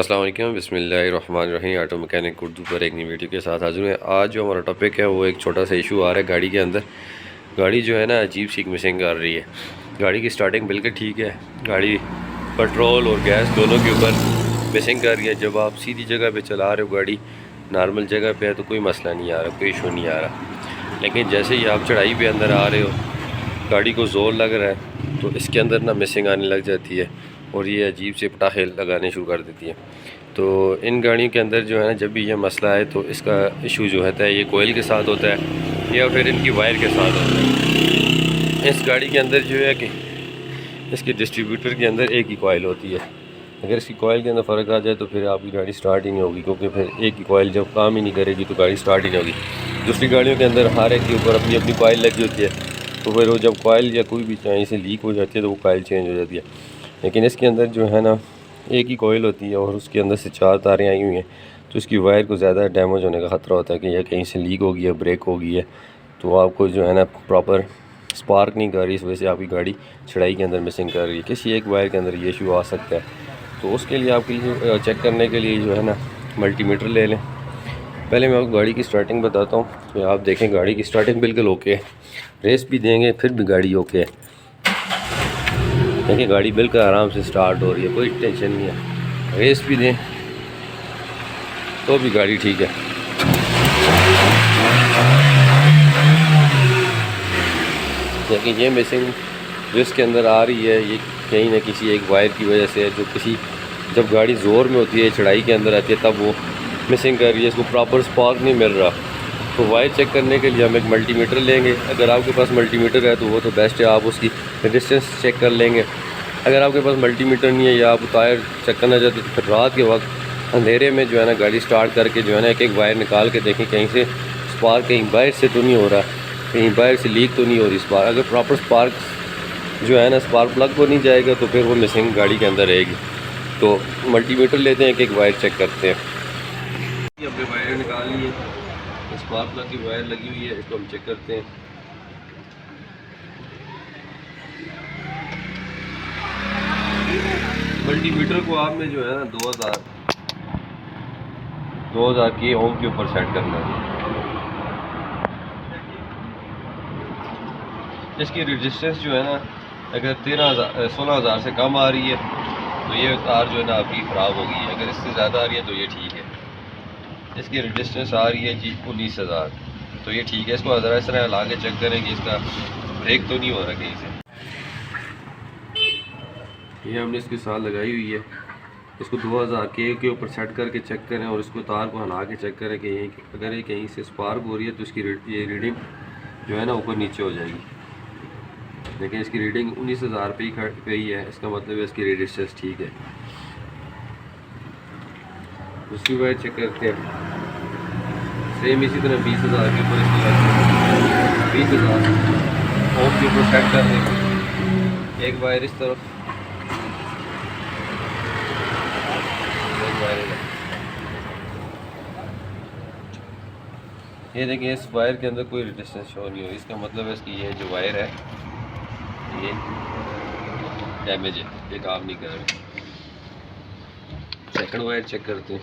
अस्सलाम वालेकुम, बिस्मिल्लाहिर्रहमानिर्रहीम। ऑटो मैकेनिक उर्दू पर एक नई वीडियो के साथ हाजिर हैं। आज जो हमारा टॉपिक है वो एक छोटा सा इशू आ रहा है गाड़ी के अंदर। गाड़ी जो है ना अजीब सी मिसिंग कर रही है। गाड़ी की स्टार्टिंग बिल्कुल ठीक है, गाड़ी पेट्रोल और गैस दोनों के ऊपर मिसिंग कर रही है। जब आप सीधी जगह पे चला रहे हो, गाड़ी नॉर्मल जगह पे है तो कोई मसला नहीं आ रहा, कोई इशू नहीं आ रहा। लेकिन जैसे ही आप चढ़ाई पे अंदर आ रहे हो, गाड़ी को ज़ोर लग रहा है तो इसके अंदर ना मिसिंग आने लग जाती है और ये अजीब से पटाखे लगाने शुरू कर देती है। तो इन गाड़ियों के अंदर जो है ना, जब भी ये मसला है तो इसका इशू जो होता है ये कोयल के साथ होता है या फिर इनकी वायर के साथ होता है। इस गाड़ी के अंदर जो है कि इसके डिस्ट्रीब्यूटर के अंदर एक ही कोयल होती है। अगर इसकी कोयल के अंदर फ़र्क आ जाए तो फिर आपकी गाड़ी स्टार्ट ही नहीं होगी, क्योंकि फिर एक ही कोयल जब काम ही नहीं करेगी तो गाड़ी स्टार्ट ही नहीं होगी। दूसरी गाड़ियों के अंदर हर एक के ऊपर अपनी अपनी कोयल लगी होती है, तो फिर वो जब कोयल या कोई भी कहीं से लीक हो जाती है तो वो कोयल चेंज हो जाती है। लेकिन इसके अंदर जो है ना एक ही कोयल होती है और उसके अंदर से 4 तारें आई हुई हैं, तो इसकी वायर को ज़्यादा डैमेज होने का ख़तरा होता है कि यह कहीं से लीक हो गई है, ब्रेक हो गई है, तो आपको जो है ना प्रॉपर स्पार्क नहीं कर रही। इस वजह से आपकी गाड़ी चढ़ाई के अंदर मिसिंग कर रही है। किसी एक वायर के अंदर ये इशू आ सकता है, तो उसके लिए आपके लिए चेक करने के लिए जो है ना मल्टीमीटर ले लें। पहले मैं आपको गाड़ी की स्टार्टिंग बताता हूँ कि आप देखें गाड़ी की स्टार्टिंग बिल्कुल ओके है। रेस भी देंगे फिर भी गाड़ी ओके है। देखिए गाड़ी बिल्कुल आराम से स्टार्ट हो रही है, कोई टेंशन नहीं है। रेस भी दें तो भी गाड़ी ठीक है। लेकिन ये मिसिंग जो इसके अंदर आ रही है ये कहीं ना किसी एक वायर की वजह से है, जो किसी जब गाड़ी ज़ोर में होती है, चढ़ाई के अंदर आती है, तब वो मिसिंग कर रही है। इसको प्रॉपर स्पार्क नहीं मिल रहा। तो वायर चेक करने के लिए हम एक मल्टीमीटर लेंगे। अगर आपके पास मल्टीमीटर है तो वो तो बेस्ट है, आप उसकी रेजिस्टेंस चेक कर लेंगे। अगर आपके पास मल्टीमीटर नहीं है या आप टायर चेक करना चाहते हो तो फिर रात के वक्त अंधेरे में जो है ना गाड़ी स्टार्ट करके जो है ना एक एक वायर निकाल के देखें कहीं से स्पार्क कहीं बाहर से तो नहीं हो रहा, कहीं बाहर से लीक तो नहीं हो रही स्पार्क। अगर प्रॉपर स्पार्क जो है ना स्पार्क प्लग को नहीं जाएगा तो फिर वो मिसिंग गाड़ी के अंदर रहेगी। तो मल्टीमीटर लेते हैं, एक एक वायर चेक करते हैं। अपने वायर निकाल लिए, स्पार्क प्लग की वायर लगी हुई है, इसको हम चेक करते हैं। मल्टीमीटर को आपने जो है ना 2000 के ओम के ऊपर सेट करना है। इसकी रेजिस्टेंस जो है ना अगर 16,000 से कम आ रही है तो ये तार जो है ना आपकी ख़राब हो गई है। अगर इससे ज़्यादा आ रही है तो ये ठीक है। इसकी रेजिस्टेंस आ रही है जी 19,000, तो ये ठीक है। इसको ज़रा इस तरह ला के चेक करें कि इसका ब्रेक तो नहीं हो रहा कहीं से। ये हमने इसके साथ लगाई हुई है। इसको 2000 के ऊपर सेट करके चेक करें और इसको तार को हिला के चेक करें कि अगर ये कहीं से स्पार्क हो रही है तो इसकी ये रीडिंग जो है ना ऊपर नीचे हो जाएगी। लेकिन इसकी रीडिंग 19,000 पे ही है, इसका मतलब है इसकी रेजिस्टेंस ठीक है। दूसरी वायर चेक करते हैं। सेम इसी तरह 20,000 के ऊपर इसकी 20,000 ओम के ऊपर सेट कर दें। एक वायर इस तरफ, ये देखिए इस वायर के अंदर कोई रेजिस्टेंस शो नहीं हो रही। इसका मतलब है इसकी ये जो वायर है ये डैमेज है, ये काम नहीं कर रही। सेकंड वायर चेक करते हैं।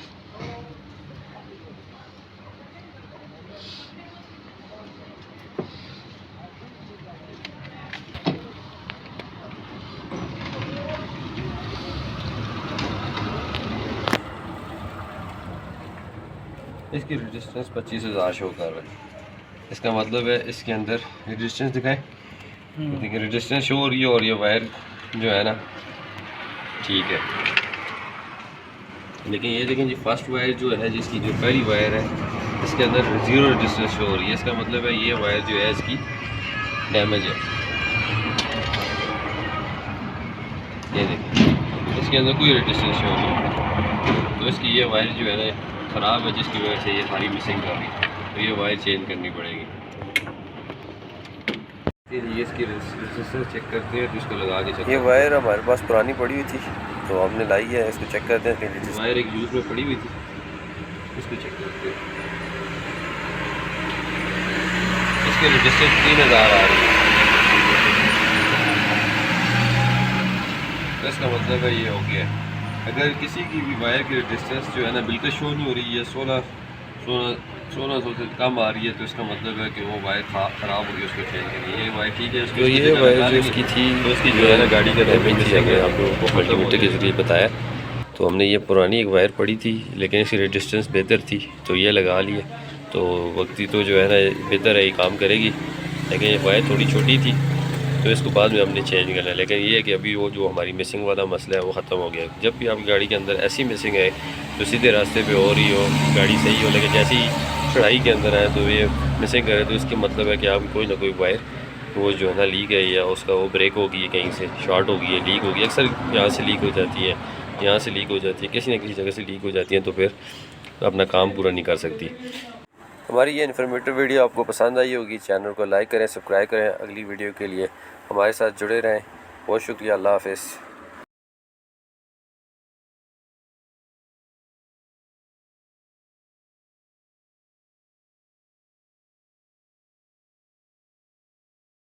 इसकी रेजिस्टेंस 25,000 शो कर रहा है। इसका मतलब है इसके अंदर रेजिस्टेंस दिखाएं, देखिए रेजिस्टेंस शो हो रही है और ये वायर जो है ना ठीक है। लेकिन ये देखें जी फर्स्ट वायर जो है, जिसकी जो पहली वायर है इसके अंदर 0 रेजिस्टेंस शो हो रही है। इसका मतलब है ये वायर जो है इसकी डैमेज है। ये देखिए इसके अंदर कोई रेजिस्टेंस शो नहीं है, तो इसकी ये वायर जो है ना ख़राब है, जिसकी वजह से ये सारी मिसिंग कर रही है। तो ये वायर चेंज करनी पड़ेगी। ये इसकी रेजिस्टेंस चेक करते हैं तो इसको लगा के चेक। ये वायर हमारे पास पुरानी पड़ी हुई थी तो हमने लाई है, इसको चेक करते हैं। वायर एक यूज़ में पड़ी हुई थी, इसको चेक करते हैं। इसकी रेजिस्टेंस 3,000 आ रही है, तो इसका मतलब है ये हो गया। अगर किसी की भी वायर की डिस्टेंस जो है ना बिल्कुल शो नहीं हो रही है, 1600 से कम आ रही है, तो इसका मतलब है कि वो वायर ख़राब हो गई, उसको चेंज करिए। ये वायर ठीक है, तो ये वायर जो इसकी थी तो उसकी जो है ना गाड़ी के अंदर डैमेज मिसिंग थी, है, हमने आप लोगों को मल्टीमीटर के ज़रिए बताया। तो हमने ये पुरानी एक वायर पड़ी थी, लेकिन इसकी रेजिस्टेंस बेहतर थी तो ये लगा लिए। तो वक्ती तो जो है ना बेहतर है, ये काम करेगी, लेकिन ये वायर थोड़ी छोटी थी तो इसको बाद में हमने चेंज करना है। लेकिन ये है कि अभी वो जो हमारी मिसिंग वाला मसला है वो ख़त्म हो गया। जब भी आपकी गाड़ी के अंदर ऐसी मिसिंग है जो सीधे रास्ते पे हो रही हो, गाड़ी सही हो, लेकिन जैसे ही चढ़ाई के अंदर आए तो ये मिसिंग करे, तो इसकी मतलब है कि आपकी कोई ना कोई वायर वो जो है ना लीक है, या उसका वो ब्रेक हो गई है, कहीं से शॉर्ट हो गई है, लीक हो गई। अक्सर यहाँ से लीक हो जाती है, यहाँ से लीक हो जाती है, किसी न किसी जगह से लीक हो जाती है, तो फिर अपना काम पूरा नहीं कर सकती। हमारी ये इन्फॉर्मेटिव वीडियो आपको पसंद आई होगी, चैनल को लाइक करें, सब्सक्राइब करें, अगली वीडियो के लिए हमारे साथ जुड़े रहें। बहुत शुक्रिया, अल्लाह हाफ़िज़।